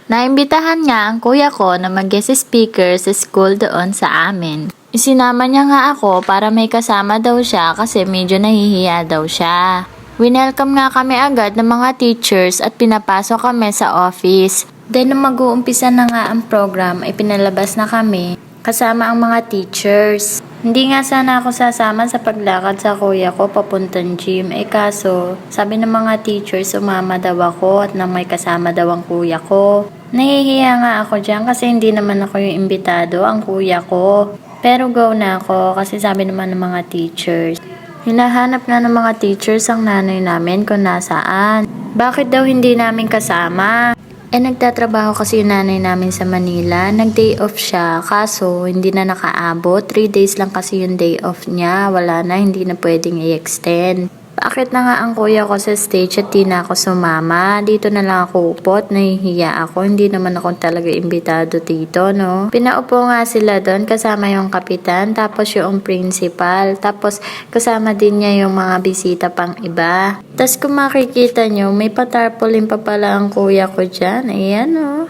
Naimbitahan nga ang kuya ko na mag-guest speaker sa school doon sa amin. Isinama niya nga ako para may kasama daw siya kasi medyo nahihiya daw siya. Winelcome nga kami agad ng mga teachers at pinapasok kami sa office. Then nung mag-uumpisa na nga ang program ay pinalabas na kami kasama ang mga teachers. Hindi nga sana ako sasama sa paglakad sa kuya ko papuntang gym. Kaso, sabi ng mga teachers sumama daw ako at na may kasama daw ang kuya ko. Nahihiya nga ako dyan kasi hindi naman ako yung imbitado, ang kuya ko. Pero go na ako kasi sabi naman ng mga teachers. Hinahanap nga ng mga teachers ang nanay namin kung nasaan. Bakit daw hindi namin kasama? Nagtatrabaho kasi yung nanay namin sa Manila. Nag-day off siya, kaso hindi na nakaabot. 3 days lang kasi yung day off niya. Wala na, hindi na pwedeng i-extend. Bakit na nga ang kuya ko sa stage at di na ako sumama? Dito na lang ako upot, nahihiya ako. Hindi naman ako talaga imbitado dito, no? Pinaupo nga sila doon kasama yung kapitan, tapos yung principal, tapos kasama din niya yung mga bisita pang iba. Tapos kung makikita nyo, may patarpaulin pa pala ang kuya ko dyan. Ayan, no?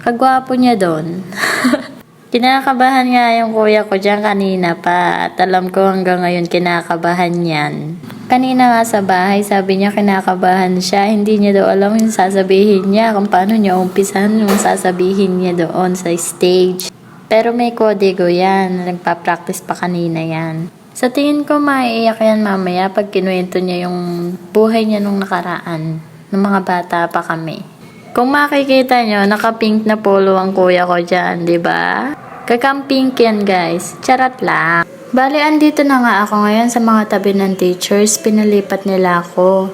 Kagwapo niya doon. Kinakabahan nga yung kuya ko dyan kanina pa at alam ko hanggang ngayon kinakabahan yan. Kanina nga sa bahay, sabi niya kinakabahan siya. Hindi niya daw alam yung sasabihin niya kung paano niya umpisahan yung sasabihin niya doon sa stage. Pero may kodigo yan. Nagpa-practice pa kanina yan. Sa tingin ko maiiyak yan mamaya pag kinuwento niya yung buhay niya nung nakaraan. Nung mga bata pa kami. Kung makikita nyo, naka-pink na polo ang kuya ko dyan, di ba? Kakampink yan guys. Charat lang. Bali, andito na nga ako ngayon sa mga tabi ng teachers. Pinalipat nila ako.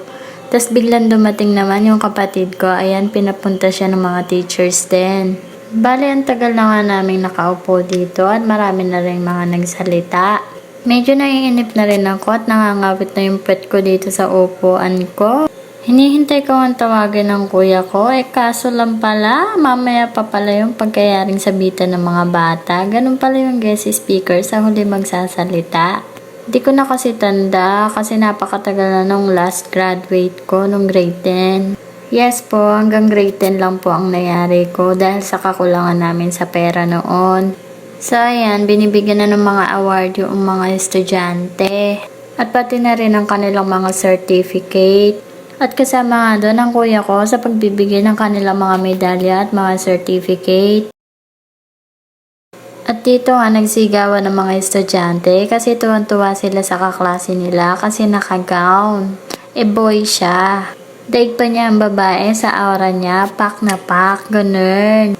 Tapos biglang dumating naman yung kapatid ko. Ayan, pinapunta siya ng mga teachers din. Bali, ang tagal na nga namin nakaupo dito at marami na rin mga nagsalita. Medyo naiinip na rin ako at nangangawit na yung pet ko dito sa upuan ko. Hinihintay ko ang tawagin ng kuya ko, kaso lang pala, mamaya pa pala yung pagkayaring sabitan ng mga bata. Ganun pala yung guest speaker sa huli magsasalita. Di ko na kasi tanda kasi napakatagal na nung last graduate ko nung grade 10. Yes po, hanggang grade 10 lang po ang nangyari ko dahil sa kakulangan namin sa pera noon. So ayan, binibigyan na ng mga award yung mga estudyante. At pati na rin ang kanilang mga certificate. At kasama nga doon ang kuya ko sa pagbibigay ng kanilang mga medalya at mga certificate. At dito nga nagsigawan ng mga estudyante kasi tuwan-tuwa sila sa kaklase nila kasi naka-gown. Boy siya. Daig pa niya ang babae sa aura niya, pak na pak, ganun.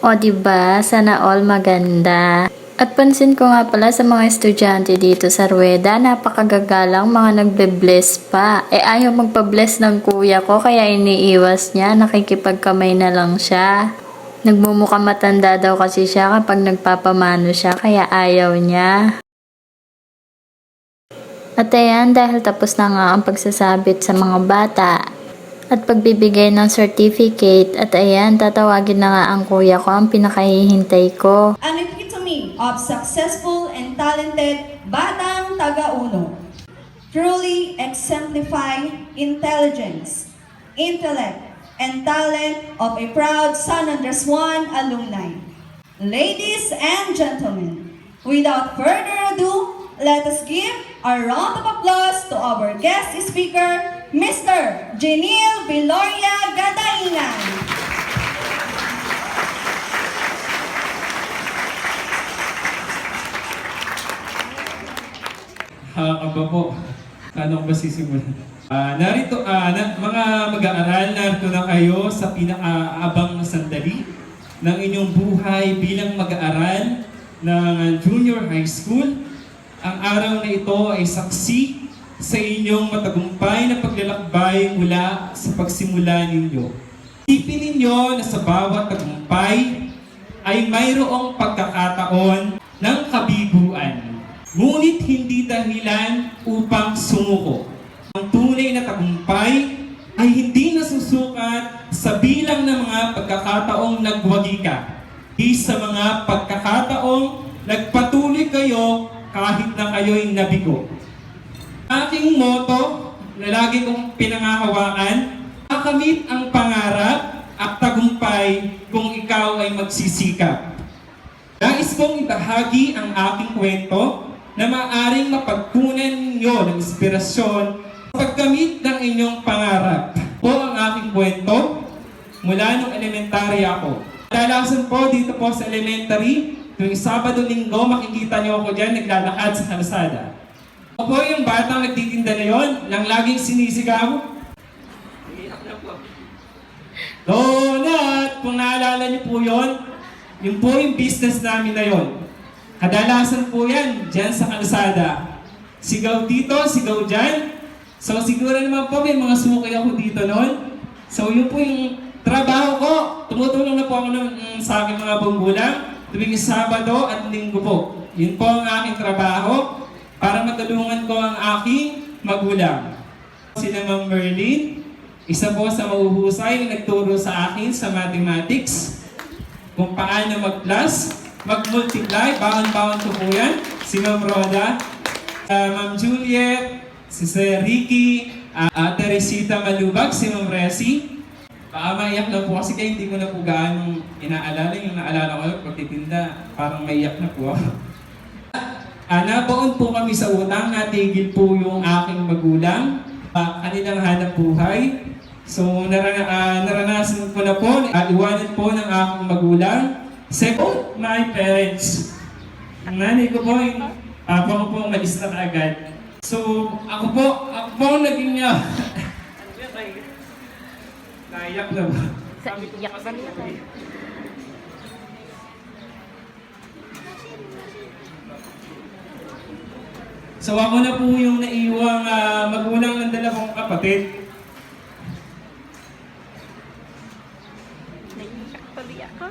O diba, sana all maganda. At pansin ko nga pala sa mga estudyante dito sa Rueda, napakagagalang mga nagbe-bless pa. Ayaw magpa-bless ng kuya ko kaya iniiwas niya, nakikipagkamay na lang siya. Nagmumukha matanda daw kasi siya kapag nagpapamano siya kaya ayaw niya. At ayan, dahil tapos na nga ang pagsasabit sa mga bata at pagbibigay ng certificate at ayan, tatawagin na nga ang kuya ko, ang pinakahihintay ko. An epitome of successful and talented Batang Taga-Uno. Truly exemplify intelligence, intellect, and talent of a proud San Andres One alumni. Ladies and gentlemen, without further ado, let us give a round of applause to our guest speaker, Mr. Genil Viloria Gadaingan. Aba po, paano ba sisimulan? Narito, mga mag-aaral, narito na kayo sa pinakaabang na sandali ng inyong buhay bilang mag-aaral ng junior high school. Ang araw na ito ay saksi sa inyong matagumpay na paglalakbay mula sa pagsimula ninyo. Isipin ninyo na sa bawat tagumpay ay mayroong pagkakataon ng kabiguan. Ngunit hindi dahilan upang sumuko. Ang tunay na tagumpay ay hindi nasusukat sa bilang ng mga pagkakataong nagwagi ka. Di sa mga pagkakataong nagpatuloy kayo kahit na kayo'y nabigo. Aking motto na lagi kong pinangahawakan, makamit ang pangarap at tagumpay kung ikaw ay magsisikap. Nais kong ibahagi ang aking kwento na maaaring mapagkunan ninyo ng inspirasyon sa pagkamit ng inyong pangarap. Po ang aking kwento mula nung elementary ako. Lalasan po dito po sa elementary, tuwing Sabado-Linggo, makikita niyo ako dyan naglalakad sa kalsada. Ako po yung batang nagtitinda na yun, nang laging sinisigaw. Donut! Kung naalala niyo po yun po yung business namin na yun. Kadalasan po yan, dyan sa kalsada. Sigaw dito, sigaw dyan. So siguro naman po may mga suki ako dito noon. So yun po yung trabaho ko. Tumutulong na po ako sa aking mga magulang tuwing Sabado at Linggo po. Yun po ang aking trabaho para matulungan ko ang aking magulang. Sila Ma'am Merlin, isa po sa mahuhusay na nagturo sa akin sa mathematics. Kung paano mag-plus, mag-multiply, baon-baon ko po yan. Si Ma'am Roda, Ma'am Juliet, si Sir Ricky, Teresita Malubag, si Ma'am Resi. Maiyak lang po kasi kaya hindi ko na po gaano inaalala. Yung naalala ko yung pagtitinda, parang maiyak na po ako. Nabaon po kami sa utang, natigil po yung aking magulang, kanilang hanap buhay. So naranasan ko na po, iwanan po ng aking magulang. Second, my parents. Ang nanay ko po, yung papa ko po umalis na kaagad. So ako po ang naging naiyak na ba? Sa iyak ba niya? So ako na po yung naiwang magulang ng dalawang kapatid. Naiyak pali ako.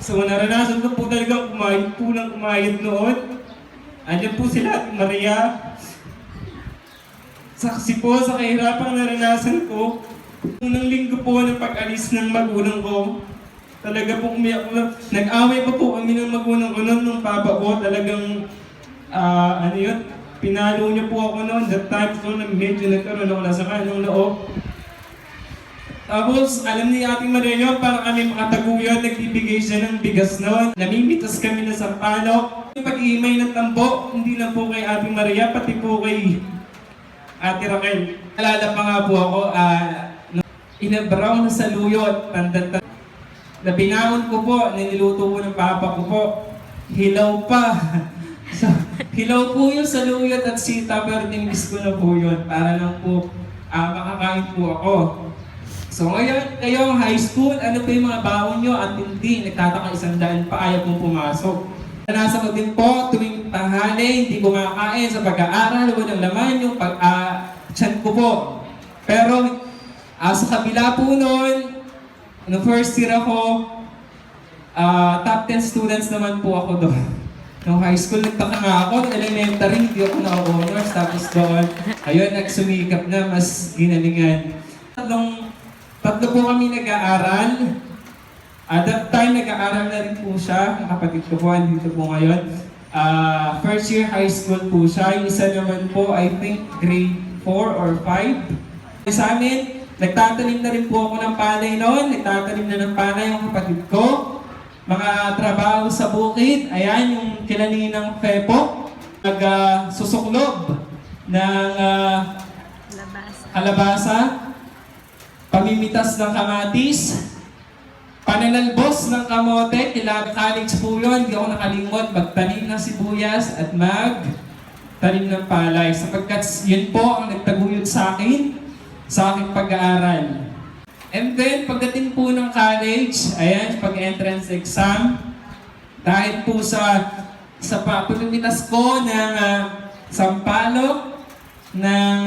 So naranasan ko po talagang kumayod noon. Andiyan po sila, Maria. Saksi po sa kahirapang naranasan ko. Unang linggo po ng pag-alis ng magulang ko, talaga po umiyak ko. Nag-away pa po kami ng magulang ko noon, ng papa ko. Talagang, pinalo niya po ako noon. That time ko na medyo nagkaroon ako nasa kanong loob. Tapos, alam ni Ating Maria, para kami makataguyod, nagbibigay siya ng bigas noon. Namimitas kami ng sampalok. Yung pag-iimay ng tambo, hindi lang po kay Ating Maria, pati po kay Ate Raquel. Alala pa nga po ako, inabraw na sa luyot, na binaon ko po, niniluto ko ng papa ko po, hilaw pa. So, hilaw po yun sa luyot at sita, pero tinibis ko na po yun para lang po makakain po ako. So ngayon, kayong high school, ano pa yung mga baon nyo at hindi, nagtataka 100 pa, ayaw mong pumasok. Nasa ko din po, tuwing tanghali, hindi kumakain sa pag-aaral, walang laman yung tiyan ko po. Pero sa kabila po noon, no first year ako, top 10 students naman po ako doon. Nung high school, nagtaka nga ako, nung elementary, hindi ako na-honors, tapos doon, ayun, nagsumikap na, mas ginalingan. Tatlo po kami nag-aaral. At that time, nag-aaral na rin po siya. Ang kapatid ko po, andito po ngayon. First year high school po siya. Yung isa naman po, I think, grade 4 or 5. Sa amin, nagtatanim na rin po ako ng palay noon. Nagtatanim na ng palay yung kapatid ko. Mga trabaho sa bukid. Ayan, yung kilaninang Fepo. Nag-susuklob ng kalabasa. Pamimitas ng kamatis, pananalbos ng kamote, college po yun, hindi ako nakalimot, magtanim ng sibuyas at magtanim ng palay. Sapagkat yun po ang nagtaguyod sa aking pag-aaral. And then, pagdating po ng college, ayan, pag-entrance exam, dahil po sa pamimitas ko ng sampalok, ng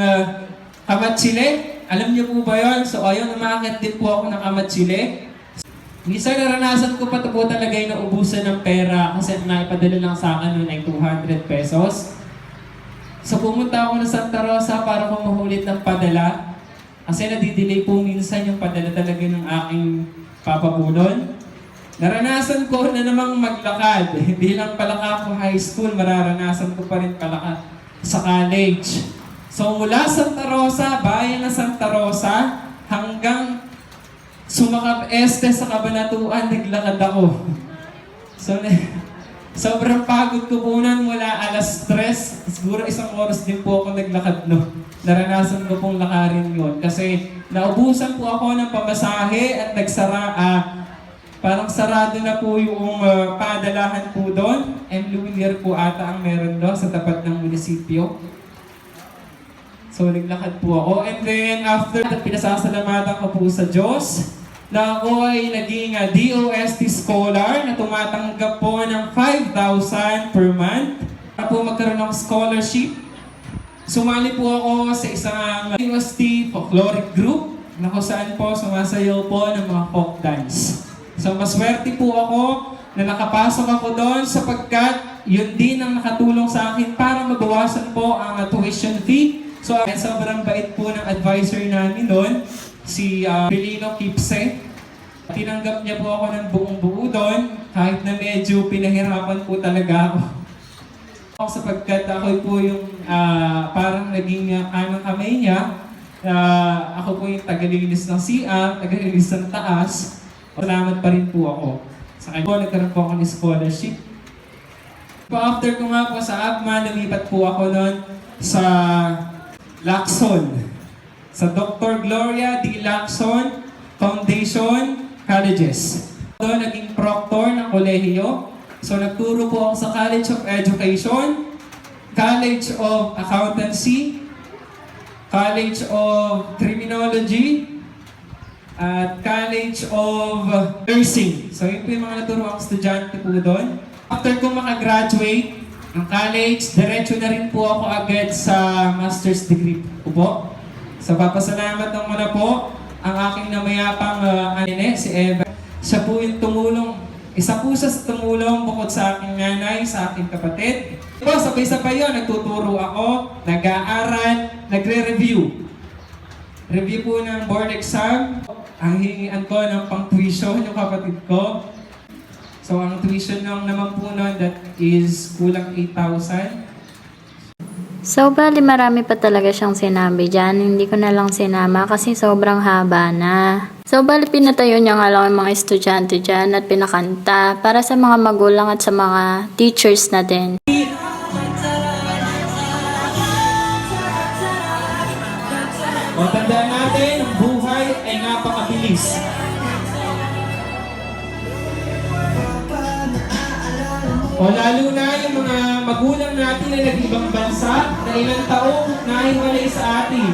kamatsile. Alam niyo po ba yun? So ayun, umakit din po ako ng kamatsile. Minsan naranasan ko pa ito po talaga yung naubusan ng pera kasi naipadala lang sa akin noon ay 200 pesos. So pumunta ako ng Santa Rosa para kung mahulit ng padala. Kasi nadidelay po minsan yung padala talaga ng aking papabulon. Naranasan ko na namang maglakad. Hindi lang pala ako high school, mararanasan ko pa rin pala sa college. So mula Santa Rosa, bayan ng Santa Rosa, hanggang Sumakab Este sa Cabanatuan, naglakad ako. So, sobrang pagod ko po nun mula alas 3, siguro 1 oras din po ako naglakad, no. Naranasan ko pong lakarin yun. Kasi naubusan po ako ng pamasahe at parang sarado na po yung padalahan po doon. M. Lumiere po ata ang meron doon sa tapat ng munisipyo. So naglakad po ako. And then after that, pinasasalamatan ko po sa Diyos na ako ay naging DOST scholar na tumatanggap po ng 5,000 per month. Para po magkaroon ng scholarship. Sumali po ako sa isang DOST folkloric group na kung saan po sumasayaw po ng mga folk dance. So maswerte po ako na nakapasok ako doon sapagkat yun din ang nakatulong sa akin para mabawasan po ang tuition fee. So sobrang bait po ng advisor namin doon, si Pilino Kipse. Tinanggap niya po ako ng buong buo doon kahit na medyo pinahirapan po talaga ako. Sapagkat ako po yung parang naging kanang kamay niya. Ako po yung tagalinis ng CR, tagalinis ng taas. Salamat pa rin po ako. Sa kanya po, nagkaroon po ako ng scholarship. After ko nga po sa ABMA, lumipat po ako noon sa Lacson. Sa Dr. Gloria D. Lacson Foundation Colleges. Doon naging proctor ng kolehiyo. So nagturo po ako sa College of Education, College of Accountancy, College of Criminology, at College of Nursing. So yun po yung mga naturo akong estudyante po doon. After ko makagraduate ng college, diretso na rin po ako agad sa master's degree ko po. So papasalamat ng muna po ang aking namayapang anine, si Eva. Siya po yung tumulong, isa po siya sa tumulong bukod sa aking nanay, sa aking kapatid. Po, sabay-sabay yun, nagtuturo ako, nag-aaral, nagre-review. Review po ng board exam. Ang hingian ko ng pang-tuition yung kapatid ko. So ang tuition lang naman po nun, that is kulang 8,000. So, bali marami pa talaga siyang sinabi dyan. Hindi ko na lang sinama kasi sobrang haba na. So, bali pinatayo niya nga lang yung mga estudyante dyan at pinakanta para sa mga magulang at sa mga teachers na din. O, tandaan natin, ang buhay ay napakabilis. O, lalo na yung mga magulang natin na nag-ibang bansa na ilang taong nahiwalay sa atin.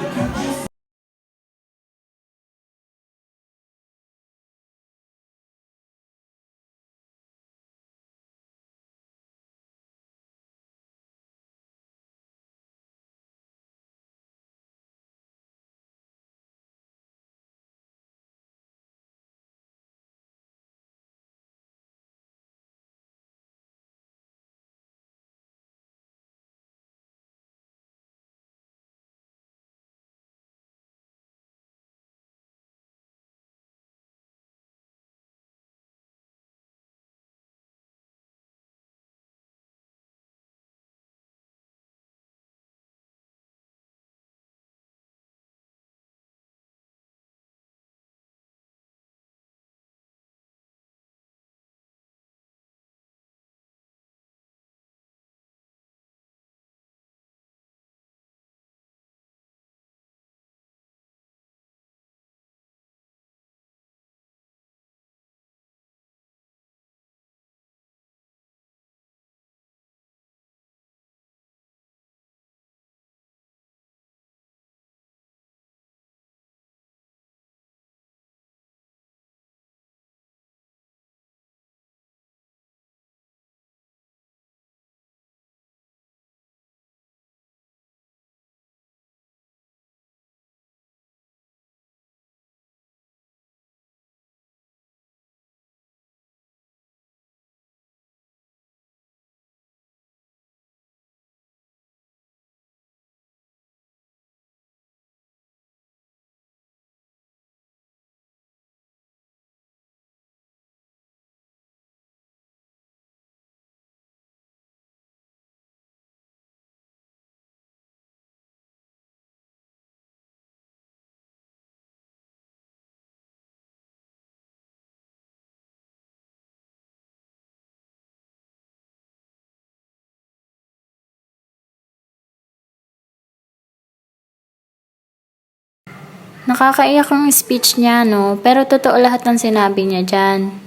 Nakakaiyak yung speech niya, no? Pero totoo lahat ng sinabi niya dyan.